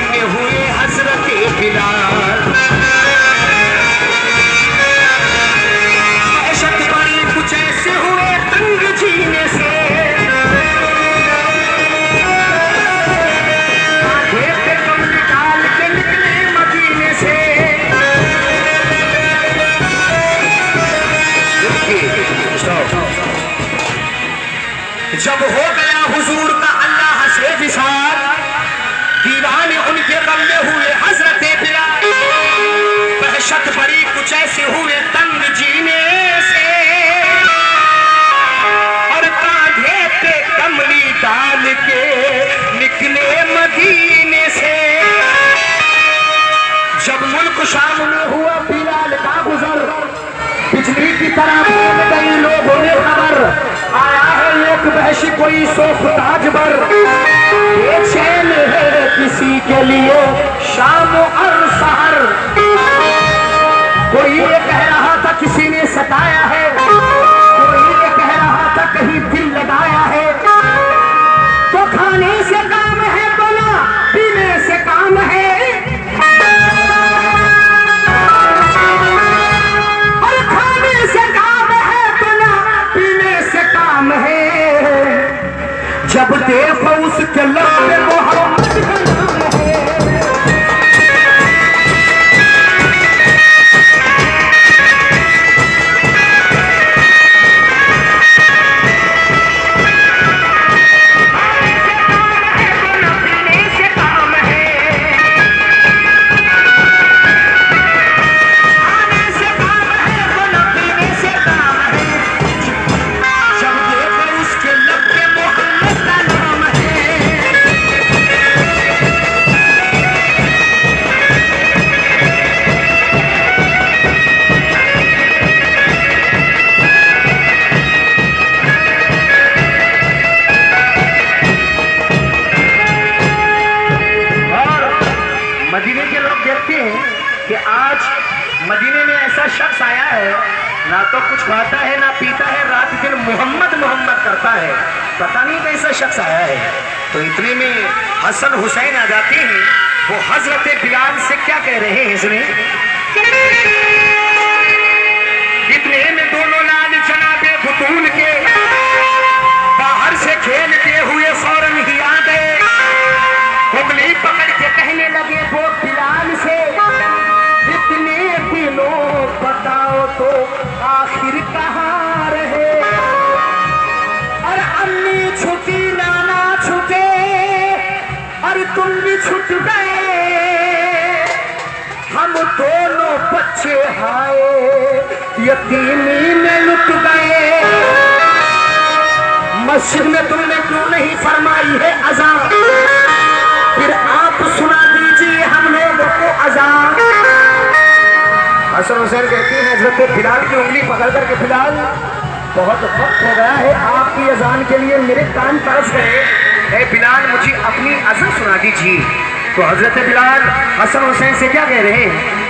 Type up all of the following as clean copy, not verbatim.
में हुए हजरत बिलाल। दहशत बड़ी कुछ ऐसे हुए तंग जीने से, आधे पे कम निकाल के निकले मदीने से। जब हो गया हुजूर का अल्लाह से विसार, दीवाने उनके गम में हुए हजरत बिलाल। दहशत बड़ी कुछ ऐसे हुए तंग जीने से, और कांधे पे कमली डाल के निकले मदीने से। जब मुल्क शाम में हुआ बिलाल का गुजर, बिजली की तरह फैल गई लोगों ने खबर, आया है एक वहशी कोई सोख्ताज बर। बेचैन है किसी के लिए शाम और सहर। कोई ये कह रहा था किसी ने सताया है, कोई ये कह रहा था कहीं दिल लगाया है। तो खाने से काम है तो ना पीने से काम है, और खाने से काम है तो ना पीने से काम है। जब देखो उसके लब पे मोहम्मद का नाम है। मदीने के लोग देखते हैं कि आज मदीने में ऐसा शख्स आया है, ना तो कुछ खाता है ना पीता है, रात दिन मोहम्मद मोहम्मद करता है। पता नहीं कैसा शख्स आया है। तो इतने में हसन हुसैन आ जाते हैं। वो हजरत बिलाल से क्या कह रहे हैं इसमें, इतने में दोनों लाल जनाबे बुतूल के बाहर से खेलते हुए फौरन ही आ गए। उंगली पकड़ के कहने लगे वो बिलाल से, इतने दिनों बताओ तो आखिर कहाँ रहे। और अम्मी छुटी नाना छुटे और तुम भी छुट गए। हम दोनों बच्चे हाय यतीमी में लुट गए। मस्जिद में तुमने क्यों नहीं फरमाई है अज़ान, फिर आप सुना दीजिए हम लोगों को अज़ान। हसन हुसैन कहती है हजरत बिलाल की उंगली पकड़ करके, बिलाल बहुत वक्त हो गया है आपकी अज़ान के लिए, मेरे कान तरस गए। ए बिलाल मुझे अपनी अज़ान सुना दीजिए। तो हजरत बिलाल हसन हुसैन से क्या कह रहे हैं,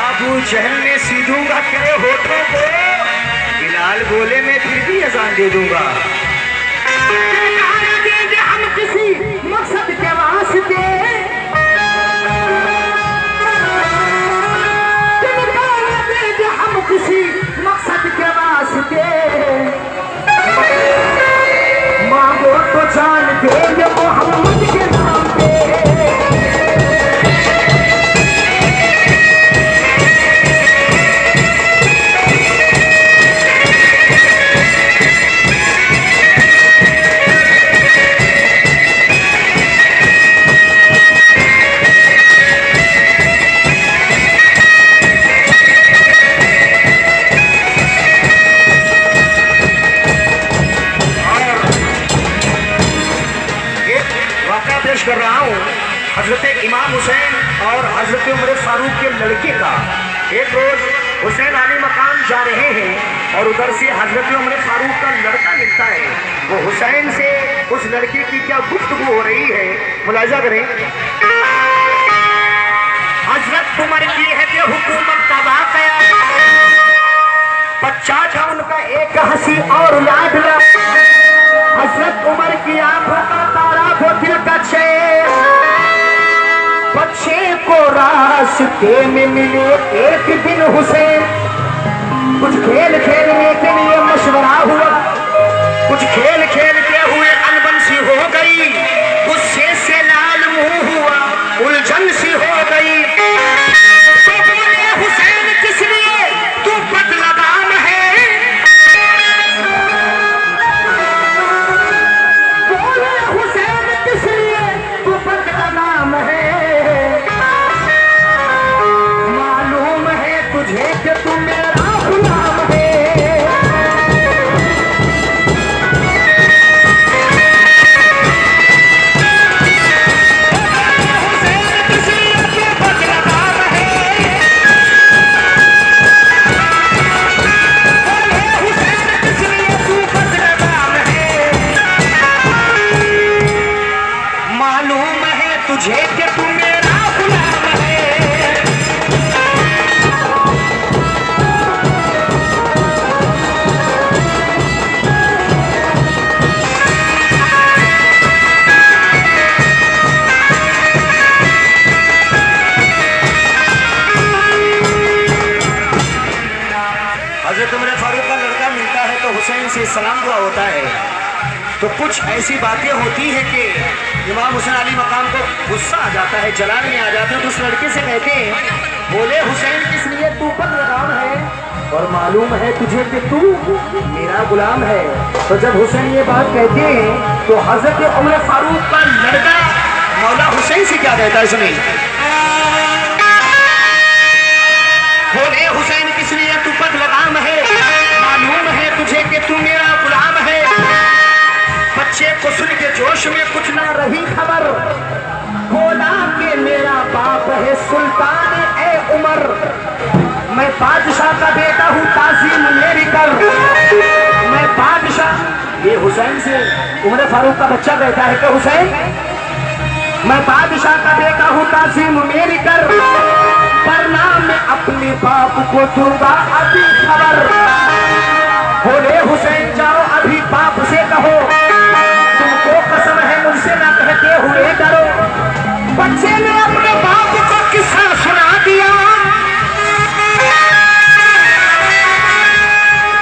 अबू जहल ने सीधूंगा तेरे होठों को, बिलाल बोले मैं फिर भी अजान दे दूंगा। हम किसी वाक़या पेश कर रहा हूँ हजरत इमाम हुसैन और हजरत उमर फारूक के लड़के का। एक रोज हुसैन अली मकाम जा रहे हैं और उधर से हजरत उमर फारूक का लड़का मिलता है। वो हुसैन से उस लड़के की क्या गुफ्तगू हो रही है, मुलाजा करें। हजरत उमर की है कि हुकूमत का वाक़या, बच्चा था उनका एक हंसी और लाडला। हजरत उमर की आंखों का तारा वो दिल का चैन, बच्चे को रास्ते में मिले एक दिन हुसैन। कुछ खेल खेलने के लिए मशवरा हुआ, कुछ खेल खेलते हुए अनबन सी हो गई, गुस्से से लाल मुंह हुआ, उलझन सी हो गई। तो बोले हुसैन किस लिए तू बदलगाम है, बोले हुसैन किस लिए तू बदलगाम है। मालूम है तुझे कि तू मेरा गुलाम है। तुझे कि तू मेरा गुलाम है। हजरत उमर फारूक का लड़का मिलता है तो हुसैन से सलाम दुआ होता है। तो कुछ ऐसी बातें होती है कि इमाम हुसैन अली मकाम को गुस्सा आ जाता है, जलाल में आ जाते हैं। तो उस लड़के से कहते हैं, बोले हुसैन किस लिए तू बदलगाम है और मालूम है तुझे कि तू मेरा गुलाम है। तो जब हुसैन ये बात कहते हैं तो हजरत उमर फारूक का लड़का मौला हुसैन से क्या कहता है, सुनिए। बोले हुसैन किस लिए तू बदलगाम है, मालूम है तुझे कि तू मेरा गुलाम है। बच्चे को सुन के जोश में कुछ ना रही खबर, बोला कि मेरा बाप है सुल्तान ए उमर, मैं बादशाह का बेटा हूँ, ताज़ीम मेरी कर। मैं बादशाह, ये हुसैन से उमर फारूक का बच्चा कहता है कि हुसैन मैं बादशाह का बेटा हूँ, ताज़ीम मेरी कर, वरना मैं अपने बाप को दूंगा अभी खबर। बोले हुसैन जाओ अभी बाप से कहो, तुमको कसम है मुझसे ना कहते हुए डरो। बच्चे ने अपने बाप को किस्सा सुना दिया,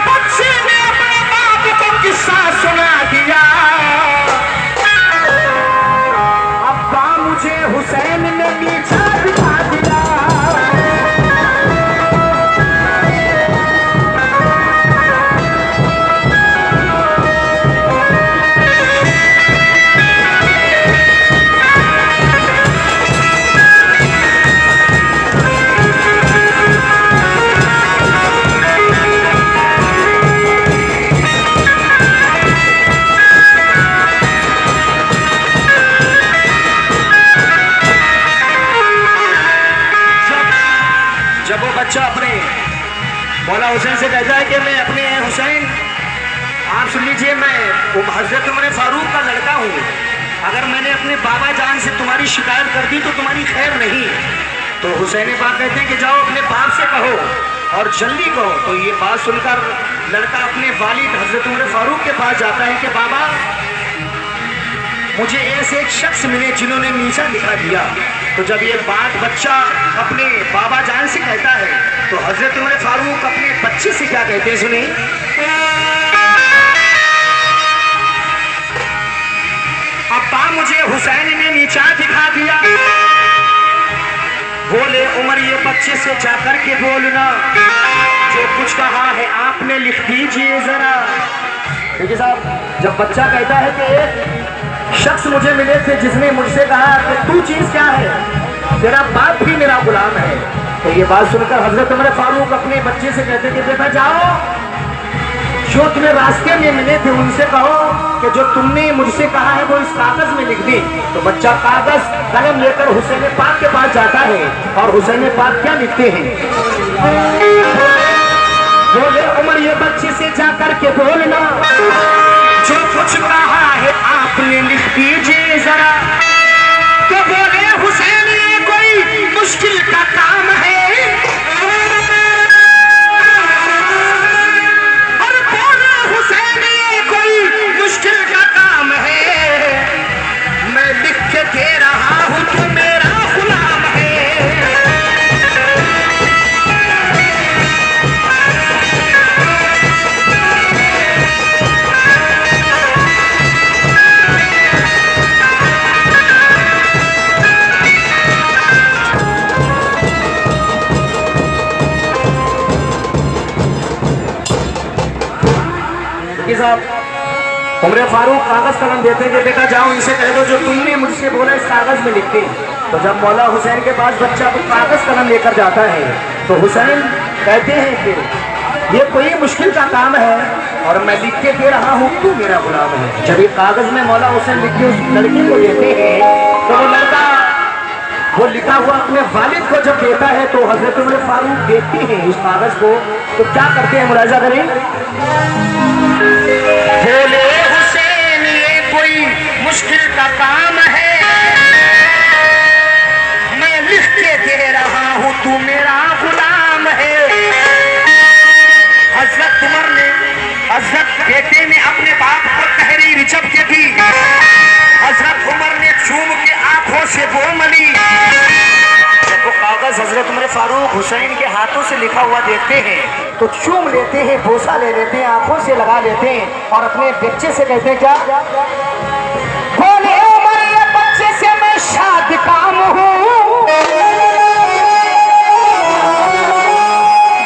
बच्चे ने अपने बाप को किस्सा सुना दिया। अब्बा मुझे हुसैन ने नीचा दिखा दिया। बच्चा अपने मौला हुसैन से कहता है कि मैं अपने हुसैन, आप सुन लीजिए, मैं हजरत उमर फारूक का लड़का हूँ। अगर मैंने अपने बाबा जान से तुम्हारी शिकायत कर दी तो तुम्हारी खैर नहीं। तो हुसैन पाक कहते हैं कि जाओ अपने बाप से कहो और जल्दी कहो। तो ये बात सुनकर लड़का अपने वालिद हजरत उमर फारूक के पास जाता है कि बाबा मुझे ऐसे एक शख्स मिले जिन्होंने नीचा दिखा दिया। तो जब ये बात बच्चा अपने बाबा जान से कहता है तो हजरत उमर फारूक अपने बच्चे से क्या कहते हैं, सुनिए। अब्बा मुझे हुसैन ने नीचा दिखा दिया। बोले उमर ये बच्चे से जाकर के बोलना, जो कुछ कहा है आपने लिख दीजिए जरा। देखिए साहब, जब बच्चा कहता है कि एक शख्स मुझे मिले थे जिसने मुझसे कहा कि तू चीज क्या है, तेरा बाप भी मेरा गुलाम है। तो ये बात सुनकर हजरत उमर फारूक अपने बच्चे से कहते कि बेटा जाओ जो तुम्हें रास्ते में मिले थे उनसे कहो कि जो तुमने मुझसे कहा है वो इस कागज में लिख दे। तो बच्चा कागज कलम लेकर हुसैन पाक के पास जाता है और हुसैन पाक क्या लिखते हैं? बोले उमर ये बच्चे से जाकर के बोलना जो कुछ कहा है आपने लिख दीजिए जरा। तो बोले हुसैन ये कोई मुश्किल का काम है, उमर फारूक कागज कलम देते हैं कि बेटा जाओ इनसे कह दो जो तुमने मुझसे बोला इस कागज में लिखते। तो जब मौला हुसैन के पास बच्चा को कागज कलम लेकर जाता है तो हुसैन कहते हैं कि ये कोई मुश्किल का काम है और मैं लिख के दे रहा हूँ, तू मेरा गुलाम है। जब ये कागज में मौला हुसैन लिख के उस लड़की को देते हैं तो वो लड़का वो लिखा हुआ अपने वालिद को जब देता है तो हजरत उमर फारूक देखते हैं उस कागज को तो क्या करते हैं, मुलाजा करें। बोले हुसैन ये कोई मुश्किल का काम है, मैं लिख के दे रहा हूँ, तू मेरा गुलाम है। हजरत उमर ने हजरत बेटे ने अपने बाप को तहरीर जब के दी, हजरत उमर ने चूम के आंखों से वो मली। जब वो कागज हजरत उमर फारूक हुसैन के हाथों से लिखा हुआ देखते हैं तो चूम लेते हैं, बोसा ले लेते हैं, आंखों से लगा लेते हैं और अपने बच्चे से कहते हैं क्या? बोले उमर ये बच्चे से मैं शाद काम हूँ।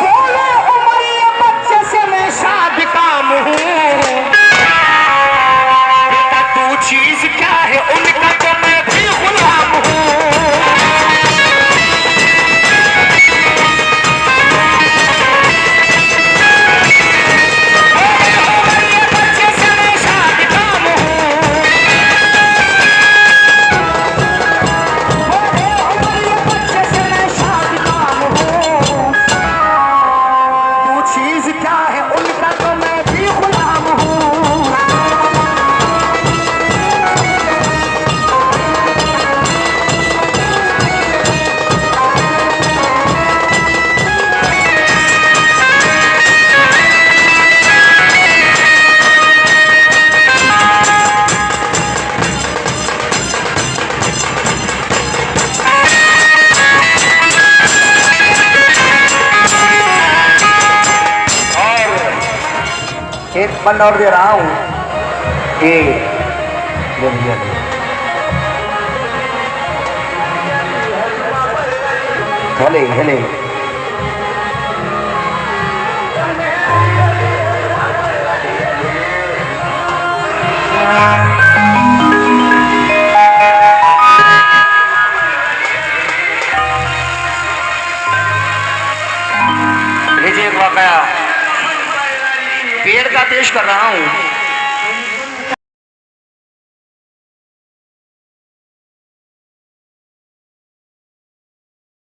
बोले उमर ये बच्चे से मैं शाद काम हूँ। बेटा तू चीज क्या है उनका तो मैं भी गुलाम हूँ। एक बंद और दे रहा हूं हेले हेले लीजिए एक वाकया पेड़ का पेश कर रहा हूं।